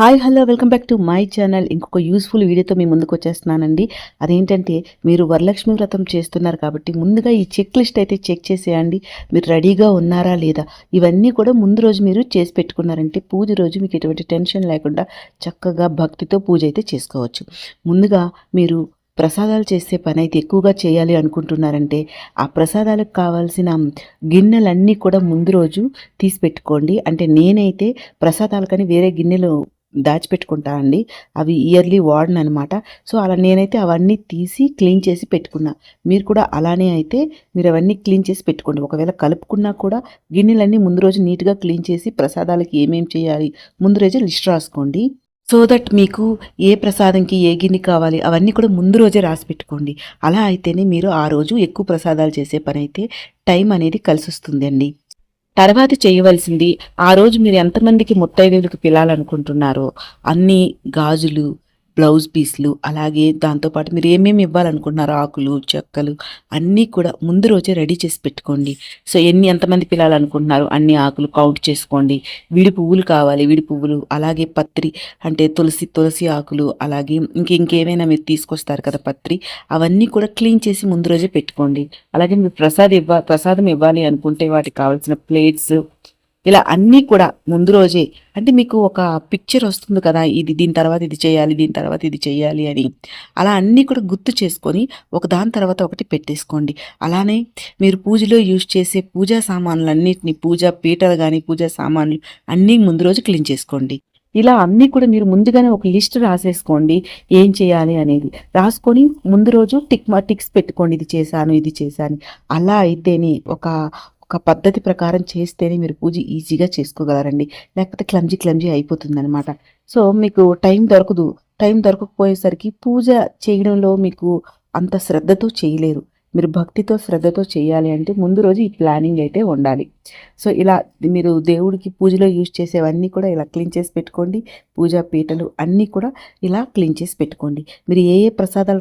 Hi hello welcome back to my channel. ఇంకొక useful వీడియోతో మీ ముందుకు వచ్చేస్తున్నానండి. అదేంటంటే మీరు వరలక్ష్మి వ్రతం చేస్తున్నారు కాబట్టి ముందుగా ఈ చెక్ లిస్ట్ అయితే చెక్ చేసేయండి. మీరు రెడీగా ఉన్నారా లేదా, ఇవన్నీ కూడా ముందు రోజు మీరు చేసి పెట్టుకున్నారంటే పూజ రోజు మీకు ఎటువంటి టెన్షన్ లేకుండా చక్కగా భక్తితో పూజ అయితే చేసుకోవచ్చు. ముందుగా మీరు ప్రసాదాలు చేసే పని అయితే ఎక్కువగా చేయాలి అనుకుంటున్నారంటే ఆ ప్రసాదాలకు కావాల్సిన గిన్నెలన్నీ కూడా ముందు రోజు తీసి పెట్టుకోండి. అంటే నేనైతే ప్రసాదాలకని వేరే గిన్నెలు దాచిపెట్టుకుంటా అండి. అవి ఇయర్లీ వాడను అనమాట. సో అలా నేనైతే అవన్నీ తీసి క్లీన్ చేసి పెట్టుకున్నా. మీరు కూడా అలానే అయితే మీరు అవన్నీ క్లీన్ చేసి పెట్టుకోండి. ఒకవేళ కలుపుకున్నా కూడా గిన్నెలన్నీ ముందు రోజు నీట్గా క్లీన్ చేసి ప్రసాదాలకి ఏమేమి చేయాలి ముందు రోజే లిస్ట్ రాసుకోండి. సో దట్ మీకు ఏ ప్రసాదంకి ఏ గిన్నె కావాలి అవన్నీ కూడా ముందు రోజే రాసి పెట్టుకోండి. అలా అయితేనే మీరు ఆ రోజు ఎక్కువ ప్రసాదాలు చేసే పని అయితే టైం అనేది కలిసి వస్తుంది అండి. తర్వాత చేయవలసింది, ఆ రోజు మీరు ఎంతమందికి ముత్తైదువులకు పిలాలనుకుంటున్నారో అన్ని గాజులు, బ్లౌజ్ పీస్లు, అలాగే దాంతోపాటు మీరు ఏమేమి ఇవ్వాలనుకుంటున్నారో ఆకులు, చెక్కలు అన్నీ కూడా ముందు రోజే రెడీ చేసి పెట్టుకోండి. సో ఎంతమంది పిలాలనుకుంటున్నారో అన్ని ఆకులు కౌంట్ చేసుకోండి. విడి పువ్వులు కావాలి, విడి పువ్వులు, అలాగే పత్రి అంటే తులసి ఆకులు, అలాగే ఇంకేమైనా మీరు తీసుకొస్తారు కదా పత్రి, అవన్నీ కూడా క్లీన్ చేసి ముందు రోజే పెట్టుకోండి. అలాగే మీరు ప్రసాదం ఇవ్వాలి అనుకుంటే వాటికి కావాల్సిన ప్లేట్స్, ఇలా అన్నీ కూడా ముందు రోజే, అంటే మీకు ఒక పిక్చర్ వస్తుంది కదా, ఇది దీని తర్వాత ఇది చేయాలి, దీని తర్వాత ఇది చేయాలి అని, అలా అన్నీ కూడా గుర్తు చేసుకొని ఒక దాని తర్వాత ఒకటి పెట్టేసుకోండి. అలానే మీరు పూజలో యూజ్ చేసే పూజా సామాన్లన్నింటినీ, పూజా పీటలు కానీ పూజా సామాన్లు అన్నీ ముందు రోజు క్లీన్ చేసుకోండి. ఇలా అన్నీ కూడా మీరు ముందుగానే ఒక లిస్ట్ రాసేసుకోండి ఏం చేయాలి అనేది. రాసుకొని ముందు రోజు టిక్స్ పెట్టుకోండి, ఇది చేశాను ఇది చేశాను. అలా అయితేనే ఒక పద్ధతి ప్రకారం చేస్తేనే మీరు పూజ ఈజీగా చేసుకోగలరండి. లేకపోతే క్లమ్జీ అయిపోతుంది అనమాట. సో మీకు టైం దొరకకపోయేసరికి పూజ చేయడంలో మీకు అంత శ్రద్ధతో చేయలేరు. మీరు భక్తితో శ్రద్ధతో చేయాలి అంటే ముందు రోజు ఈ ప్లానింగ్ అయితే ఉండాలి. సో ఇలా మీరు దేవుడికి పూజలో యూజ్ చేసేవన్నీ కూడా ఇలా క్లీన్ చేసి పెట్టుకోండి. పూజా పీటలు అన్నీ కూడా ఇలా క్లీన్ చేసి పెట్టుకోండి. మీరు ఏ ప్రసాదాలు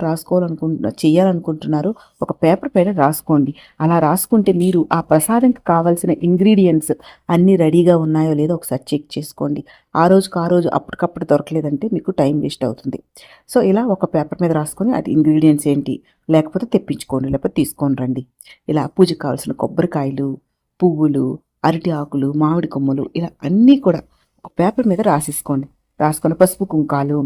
చేయాలనుకుంటున్నారో ఒక పేపర్ పైన రాసుకోండి. అలా రాసుకుంటే మీరు ఆ ప్రసాదంకి కావాల్సిన ఇంగ్రీడియంట్స్ అన్నీ రెడీగా ఉన్నాయో లేదో ఒకసారి చెక్ చేసుకోండి. ఆ రోజు అప్పటికప్పుడు దొరకలేదంటే మీకు టైం వేస్ట్ అవుతుంది. సో ఇలా ఒక పేపర్ మీద రాసుకొని అది ఇంగ్రీడియంట్స్ ఏంటి, లేకపోతే తెప్పించుకోండి, లేకపోతే తీసుకొని రండి. ఇలా పూజకు కావాల్సిన కొబ్బరికాయలు, పువ్వులు, అరటి ఆకులు, మామిడి కొమ్మలు, ఇలా అన్నీ కూడా ఒక పేపర్ మీద రాసుకొని పసుపు కుంకాలు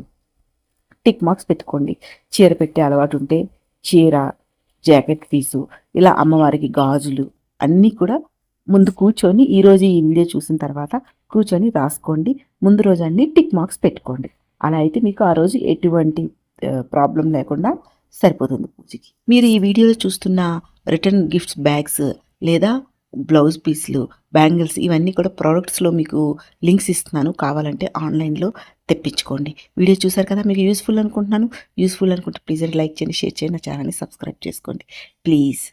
టిక్ మార్క్స్ పెట్టుకోండి. చీర పెట్టే అలవాటు ఉంటే చీర, జాకెట్ పీసు, ఇలా అమ్మవారికి గాజులు అన్నీ కూడా ముందు కూర్చొని ఈరోజు ఈ వీడియో చూసిన తర్వాత కూర్చొని రాసుకోండి. ముందు రోజు అన్ని టిక్ మార్క్స్ పెట్టుకోండి. అలా అయితే మీకు ఆ రోజు ఎటువంటి ప్రాబ్లం లేకుండా సరిపోతుంది పూజకి. మీరు ఈ వీడియోలో చూస్తున్న రిటర్న్ గిఫ్ట్స్ బ్యాగ్స్ లేదా బ్లౌజ్ పీస్లు, బ్యాంగిల్స్, ఇవన్నీ కూడా ప్రోడక్ట్స్లో మీకు లింక్స్ ఇస్తున్నాను, కావాలంటే ఆన్లైన్లో తెప్పించుకోండి. వీడియో చూసారు కదా, మీకు యూస్ఫుల్ అనుకుంటున్నాను. యూస్ఫుల్ అనుకుంటే ప్లీజ్ లైక్ చేయండి, షేర్ చేయండి, నా ఛానల్ని సబ్స్క్రైబ్ చేసుకోండి ప్లీజ్.